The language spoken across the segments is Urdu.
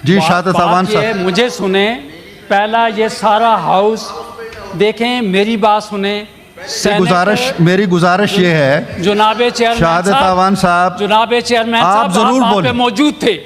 جی شہادت اعوان صاحب مجھے سنیں، پہلا یہ سارا ہاؤس دیکھیں، میری بات سنیں. میری گزارش یہ ہے جناب چیئرمین شہادت اعوان صاحب، جناب چیئرمین آپ صاحب ضرور آپ بولیں. پہ موجود تھے.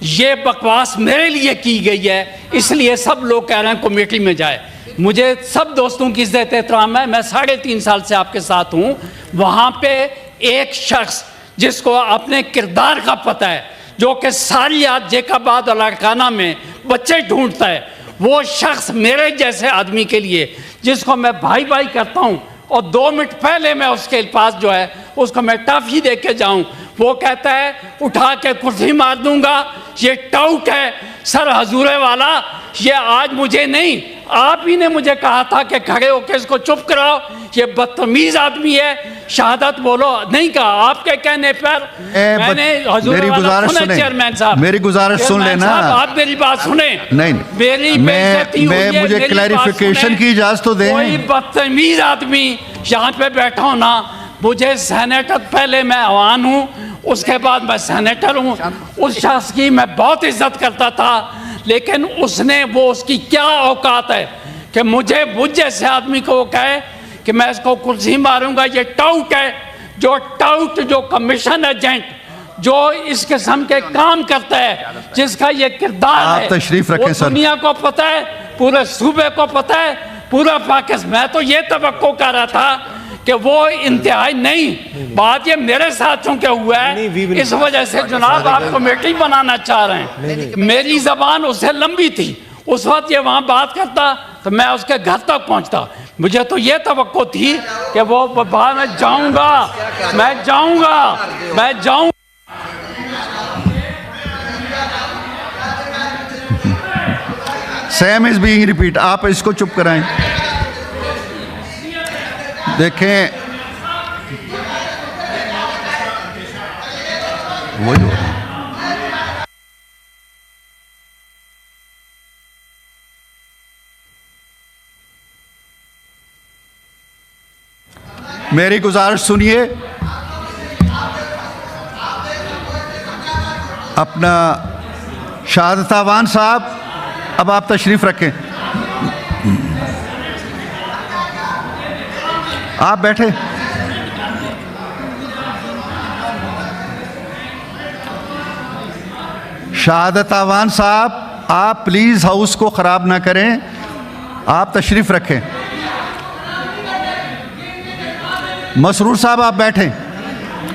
یہ بکواس میرے لیے کی گئی ہے، اس لیے سب لوگ کہہ رہے ہیں کمیٹی میں جائے. مجھے سب دوستوں کی عزت احترام ہے، میں 3.5 سال سے آپ کے ساتھ ہوں. وہاں پہ ایک شخص جس کو اپنے کردار کا پتہ ہے، جو کہ سالیات جیکاباد اور لاڑکانہ میں بچے ڈھونڈتا ہے، وہ شخص میرے جیسے آدمی کے لیے جس کو میں بھائی بھائی کرتا ہوں، اور 2 منٹ پہلے میں اس کے پاس جو ہے اس کو میں ٹافی دے کے جاؤں، وہ کہتا ہے اٹھا کے کرسی مار دوں گا. یہ ٹاؤٹ ہے سر حضورے والا. یہ آج مجھے نہیں، آپ ہی نے مجھے کہا تھا کہ کھڑے ہو کے اس کو چپ کراؤ. یہ بدتمیز آدمی ہے. شہادت بولو نہیں کہا آپ کے کہنے پر. میں نے حضورے والا سنیں چیئرمین صاحب، میری گزارش سن لینا. آپ میری بات سنیں. نہیں میری بےعزتی ہوئی ہے، مجھے کلیریفیکیشن کی اجازت تو دیں. کوئی بدتمیز آدمی یہاں پہ بیٹھا ہونا. مجھے سینیٹر، پہلے میں عوان ہوں، اس کے بعد میں سینیٹر ہوں. اس شخص کی میں بہت عزت کرتا تھا، لیکن اس نے اس کی کیا اوقات ہے کہ مجھے جیسے آدمی کو وہ کہے کہ میں اس کو کرسی ماروں گا. یہ ٹاؤٹ ہے، جو کمیشن ایجنٹ جو اس قسم کے کام کرتا ہے، جس کا یہ کردار ہے. آپ تشریف رکھیں سر. دنیا کو پتہ ہے، پورے صوبے کو پتہ ہے، پورا پاکستان. میں تو یہ توقع کر رہا تھا کہ وہ انتہائی نہیں. بات یہ میرے ساتھ چونکہ ہوا ہے، اس وجہ سے جناب آپ کمیٹی بنانا چاہ رہے ہیں. میری زبان اس سے لمبی تھی. اس وقت یہ وہاں بات کرتا تو میں اس کے گھر تک پہنچتا. مجھے تو یہ توقع تھی کہ وہ باہر میں جاؤں گا. Same is being repeat. آپ اس کو چپ کرائیں. دیکھیں وہی ہو رہا ہے. میری گزارش سنیے. اپنا شہادت اعوان صاحب اب آپ تشریف رکھیں. آپ بیٹھے. شہادت اعوان صاحب آپ پلیز ہاؤس کو خراب نہ کریں. آپ تشریف رکھیں. مسرور صاحب آپ بیٹھیں.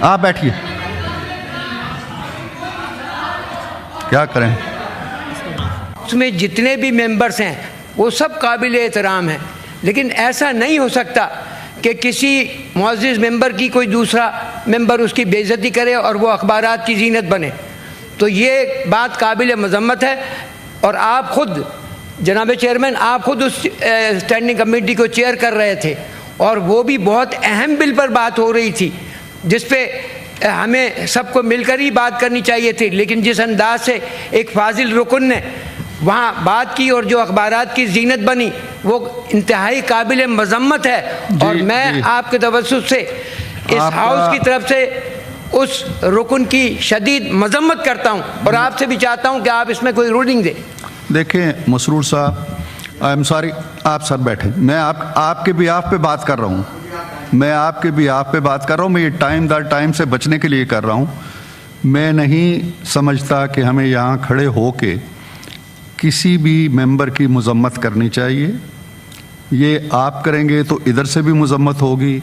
آپ بیٹھیے. کیا کریں؟ اس میں جتنے بھی ممبرز ہیں وہ سب قابل احترام ہیں، لیکن ایسا نہیں ہو سکتا کہ کسی معزز ممبر کی کوئی دوسرا ممبر اس کی بے عزتی کرے اور وہ اخبارات کی زینت بنے. تو یہ بات قابل مذمت ہے. اور آپ خود جناب چیئرمین، آپ خود اس اسٹینڈنگ کمیٹی کو چیئر کر رہے تھے، اور وہ بھی بہت اہم بل پر بات ہو رہی تھی جس پہ ہمیں سب کو مل کر ہی بات کرنی چاہیے تھی. لیکن جس انداز سے ایک فاضل رکن نے وہاں بات کی اور جو اخبارات کی زینت بنی، وہ انتہائی قابل مذمت ہے. اور میں آپ کے توسط سے اس ہاؤس کی طرف سے اس رکن کی شدید مذمت کرتا ہوں، اور آپ سے بھی چاہتا ہوں کہ آپ اس میں کوئی رولنگ دیں. دیکھیں مسرور صاحب، آئی ایم سوری، آپ سر بیٹھیں. میں آپ کے بیہاف پہ بات کر رہا ہوں. میں یہ ٹائم سے بچنے کے لیے کر رہا ہوں. میں نہیں سمجھتا کہ ہمیں یہاں کھڑے ہو کے کسی بھی ممبر کی مذمت کرنی چاہیے. یہ آپ کریں گے تو ادھر سے بھی مذمت ہوگی.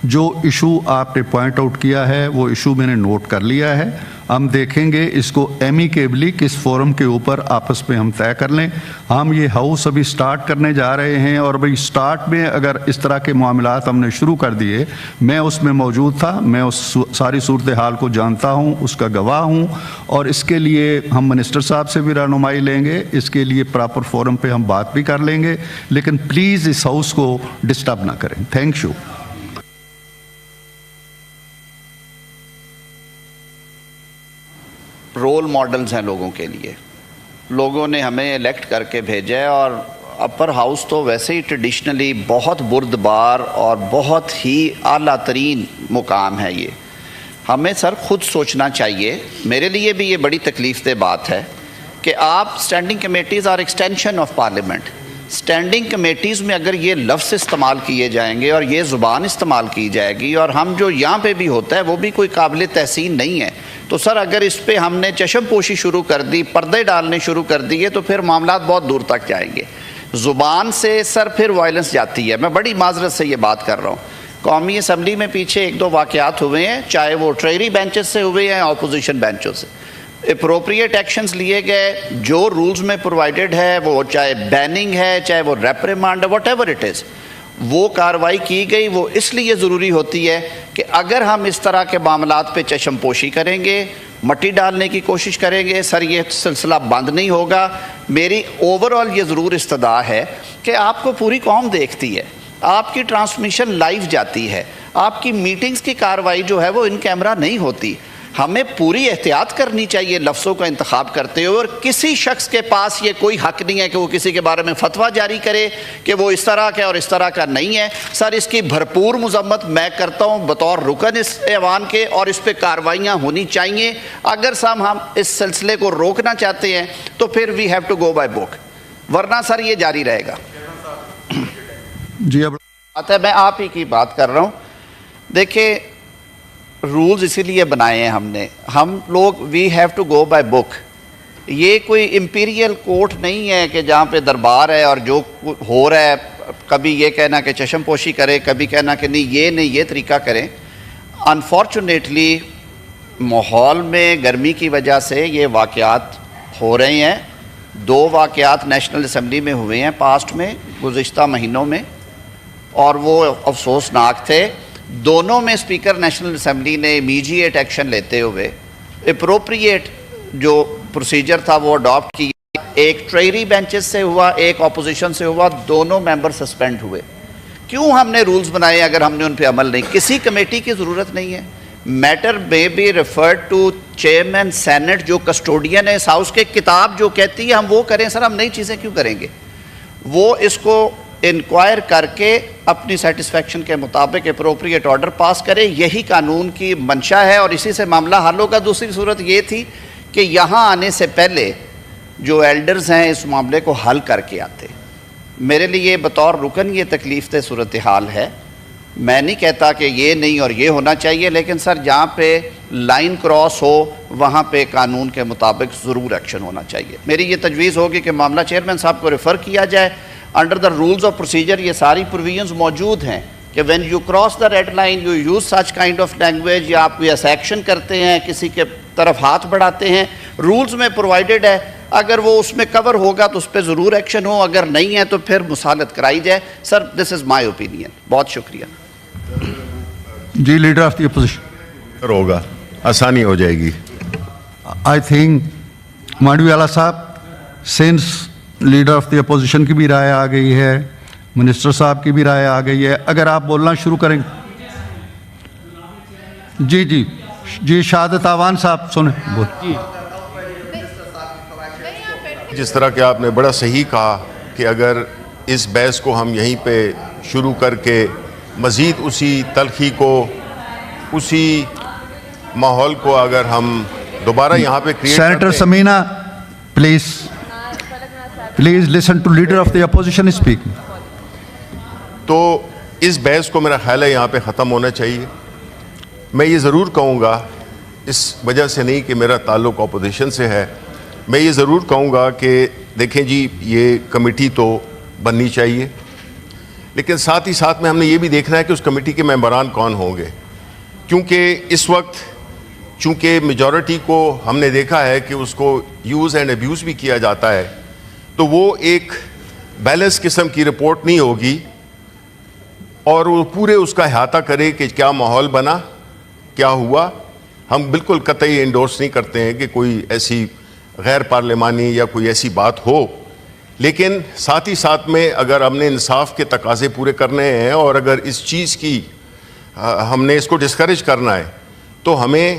جو ایشو آپ نے پوائنٹ آؤٹ کیا ہے وہ ایشو میں نے نوٹ کر لیا ہے. ہم دیکھیں گے اس کو ایمیکیبلی کس فورم کے اوپر آپس میں ہم طے کر لیں. ہم یہ ہاؤس ابھی سٹارٹ کرنے جا رہے ہیں، اور بھئی سٹارٹ میں اگر اس طرح کے معاملات ہم نے شروع کر دیے، میں اس میں موجود تھا، میں اس ساری صورتحال کو جانتا ہوں، اس کا گواہ ہوں، اور اس کے لیے ہم منسٹر صاحب سے بھی رہنمائی لیں گے. اس کے لیے پراپر فورم پہ ہم بات بھی کر لیں گے. لیکن پلیز اس ہاؤس کو ڈسٹرب نہ کریں. Thank you. رول ماڈلز ہیں لوگوں کے لیے. لوگوں نے ہمیں الیکٹ کر کے بھیجا ہے، اور اپر ہاؤس تو ویسے ہی ٹریڈیشنلی بہت بردبار اور بہت ہی اعلیٰ ترین مقام ہے. یہ ہمیں سر خود سوچنا چاہیے. میرے لیے بھی یہ بڑی تکلیف دہ بات ہے کہ آپ standing committees are extension of parliament. Standing committees میں اگر یہ لفظ استعمال کیے جائیں گے اور یہ زبان استعمال کی جائے گی اور ہم جو یہاں پہ بھی ہوتا ہے وہ بھی کوئی قابل تحسین نہیں ہے, تو سر اگر اس پہ ہم نے چشم پوشی شروع کر دی, پردے ڈالنے شروع کر دیے, تو پھر معاملات بہت دور تک جائیں گے. زبان سے سر پھر وائلنس جاتی ہے. میں بڑی معذرت سے یہ بات کر رہا ہوں. قومی اسمبلی میں پیچھے 1-2 واقعات ہوئے ہیں, چاہے وہ ٹریری بینچز سے ہوئے ہیں, اپوزیشن بینچوں سے. اپروپریٹ ایکشنز لیے گئے, جو رولز میں پرووائڈڈ ہے, وہ چاہے بیننگ ہے, چاہے وہ ریپریمانڈ ہے, واٹ ایور اٹ از, وہ کارروائی کی گئی. وہ اس لیے ضروری ہوتی ہے کہ اگر ہم اس طرح کے معاملات پہ چشم پوشی کریں گے, مٹی ڈالنے کی کوشش کریں گے, سر یہ سلسلہ بند نہیں ہوگا. میری اوور آل یہ ضرور استدعا ہے کہ آپ کو پوری قوم دیکھتی ہے, آپ کی ٹرانسمیشن لائیو جاتی ہے, آپ کی میٹنگز کی کارروائی جو ہے وہ ان کیمرہ نہیں ہوتی. ہمیں پوری احتیاط کرنی چاہیے لفظوں کا انتخاب کرتے ہوئے, اور کسی شخص کے پاس یہ کوئی حق نہیں ہے کہ وہ کسی کے بارے میں فتویٰ جاری کرے کہ وہ اس طرح کا اور اس طرح کا نہیں ہے. سر اس کی بھرپور مذمت میں کرتا ہوں بطور رکن اس ایوان کے, اور اس پہ کارروائیاں ہونی چاہیے. اگر ہم اس سلسلے کو روکنا چاہتے ہیں تو پھر we have to go by book, ورنہ سر یہ جاری رہے گا. جی اب میں آپ ہی کی بات کر رہا ہوں. دیکھیں رولز اسی لیے بنائے ہیں ہم لوگ, we have to go by book. یہ کوئی امپیریل کورٹ نہیں ہے کہ جہاں پہ دربار ہے اور جو ہو رہا ہے کبھی یہ کہنا کہ چشم پوشی کرے, کبھی کہنا کہ نہیں یہ طریقہ کریں. انفارچونیٹلی ماحول میں گرمی کی وجہ سے یہ واقعات ہو رہے ہیں. 2 واقعات نیشنل اسمبلی میں ہوئے ہیں پاسٹ میں, گزشتہ مہینوں میں, اور وہ افسوسناک تھے. دونوں میں اسپیکر نیشنل اسمبلی نے امیجیٹ ایکشن لیتے ہوئے اپروپریٹ جو پروسیجر تھا وہ اڈاپٹ کیا. ایک ٹریری بینچز سے ہوا, ایک اپوزیشن سے ہوا, دونوں ممبر سسپینڈ ہوئے. کیوں ہم نے رولز بنائے اگر ہم نے ان پہ عمل نہیں؟ کسی کمیٹی کی ضرورت نہیں ہے. Matter may be referred to chairman senate جو کسٹوڈین ہے اس ہاؤس کے. کتاب جو کہتی ہے ہم وہ کریں. سر ہم نئی چیزیں کیوں کریں گے؟ وہ اس کو انکوائر کر کے اپنی سیٹسفیکشن کے مطابق اپروپریٹ آرڈر پاس کرے. یہی قانون کی منشا ہے اور اسی سے معاملہ حل ہوگا. دوسری صورت یہ تھی کہ یہاں آنے سے پہلے جو ایلڈرز ہیں اس معاملے کو حل کر کے آتے. میرے لیے بطور رکن یہ تکلیف دہ صورتحال ہے. میں نہیں کہتا کہ یہ نہیں اور یہ ہونا چاہیے, لیکن سر جہاں پہ لائن کراس ہو وہاں پہ قانون کے مطابق ضرور ایکشن ہونا چاہیے. میری یہ تجویز ہوگی کہ معاملہ چیئرمین صاحب کو ریفر کیا جائے. Under the rules of procedure یہ ساری پروویژنز موجود ہیں کہ when you cross the red line you use such kind of language, یا آپ کوئی ایکشن کرتے ہیں, کسی کے طرف ہاتھ بڑھاتے ہیں, رولز میں پرووائڈڈ ہے. اگر وہ اس میں کور ہوگا تو اس پہ ضرور ایکشن ہو, اگر نہیں ہے تو پھر مصالحت کرائی جائے. سر دس از مائی اوپینین. بہت شکریہ. جی لیڈر آف دی اپوزیشن ہوگا, آسانی ہو جائے گی. آئی تھنک مانڈوی والا صاحب, since leader of the opposition کی بھی رائے آ گئی ہے, منسٹر صاحب کی بھی رائے آ گئی ہے, اگر آپ بولنا شروع کریں. جی شہادت آوان صاحب سنیں. جس طرح کہ آپ نے بڑا صحیح کہا کہ اگر اس بحث کو ہم یہیں پہ شروع کر کے مزید اسی تلخی کو, اسی ماحول کو اگر ہم دوبارہ یہاں پہ کریٹ کرتے ہیں. Senator Samina please listen to leader of the opposition speaking. تو اس بحث کو میرا خیال ہے یہاں پہ ختم ہونا چاہیے. میں یہ ضرور کہوں گا, اس وجہ سے نہیں کہ میرا تعلق اپوزیشن سے ہے, میں یہ ضرور کہوں گا کہ دیکھیں جی یہ کمیٹی تو بننی چاہیے, لیکن ساتھ ہی ساتھ میں ہم نے یہ بھی دیکھنا ہے کہ اس کمیٹی کے ممبران کون ہوں گے. کیونکہ اس وقت چونکہ میجورٹی کو ہم نے دیکھا ہے کہ اس کو یوز اینڈ ابیوز بھی کیا جاتا ہے, تو وہ ایک بیلنس قسم کی رپورٹ نہیں ہوگی اور وہ پورے اس کا احاطہ کرے کہ کیا ماحول بنا, کیا ہوا. ہم بالکل قطعی انڈورس نہیں کرتے ہیں کہ کوئی ایسی غیر پارلیمانی یا کوئی ایسی بات ہو, لیکن ساتھ ہی ساتھ میں اگر ہم نے انصاف کے تقاضے پورے کرنے ہیں اور اگر اس چیز کی ہم نے اس کو ڈسکریج کرنا ہے تو ہمیں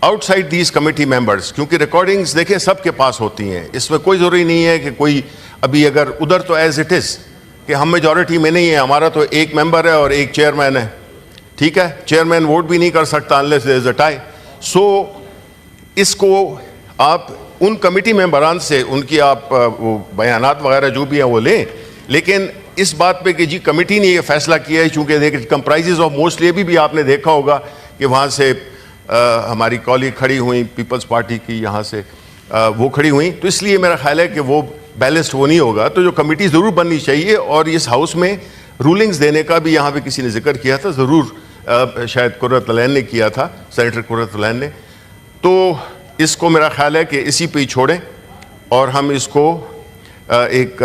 out side these committee members, کیونکہ ریکارڈنگز دیکھیں سب کے پاس ہوتی ہیں, اس میں کوئی ضروری نہیں ہے کہ کوئی ابھی اگر ادھر تو ایز اٹ از کہ ہم میجورٹی میں نہیں ہیں, ہمارا تو ایک ممبر ہے اور ایک چیئرمین ہے, ٹھیک ہے, چیئرمین ووٹ بھی نہیں کر سکتا unless there is a tie. سو اس کو آپ ان کمیٹی ممبران سے ان کی آپ وہ بیانات وغیرہ جو بھی ہیں وہ لیں، لیکن اس بات پہ کہ جی کمیٹی نے یہ فیصلہ کیا ہے، چونکہ دیکھیں کمپرائزز آف موسٹلی ابھی بھی آپ نے دیکھا ہوگا کہ وہاں سے ہماری کالیگ کھڑی ہوئیں پیپلز پارٹی کی، یہاں سے وہ کھڑی ہوئیں، تو اس لیے میرا خیال ہے کہ وہ بیلنسڈ وہ نہیں ہوگا. تو جو کمیٹی ضرور بننی چاہیے، اور اس ہاؤس میں رولنگز دینے کا بھی یہاں پہ کسی نے ذکر کیا تھا، ضرور شاید قرۃ العین نے کیا تھا، سینیٹر قرۃ العین نے. تو اس کو میرا خیال ہے کہ اسی پہ ہی چھوڑیں، اور ہم اس کو ایک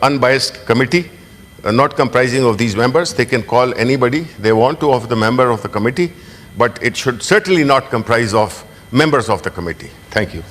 unbiased committee, not comprising of these members. They can call anybody they want to of the member of the committee, but it should certainly not comprise of members of the committee. Thank you.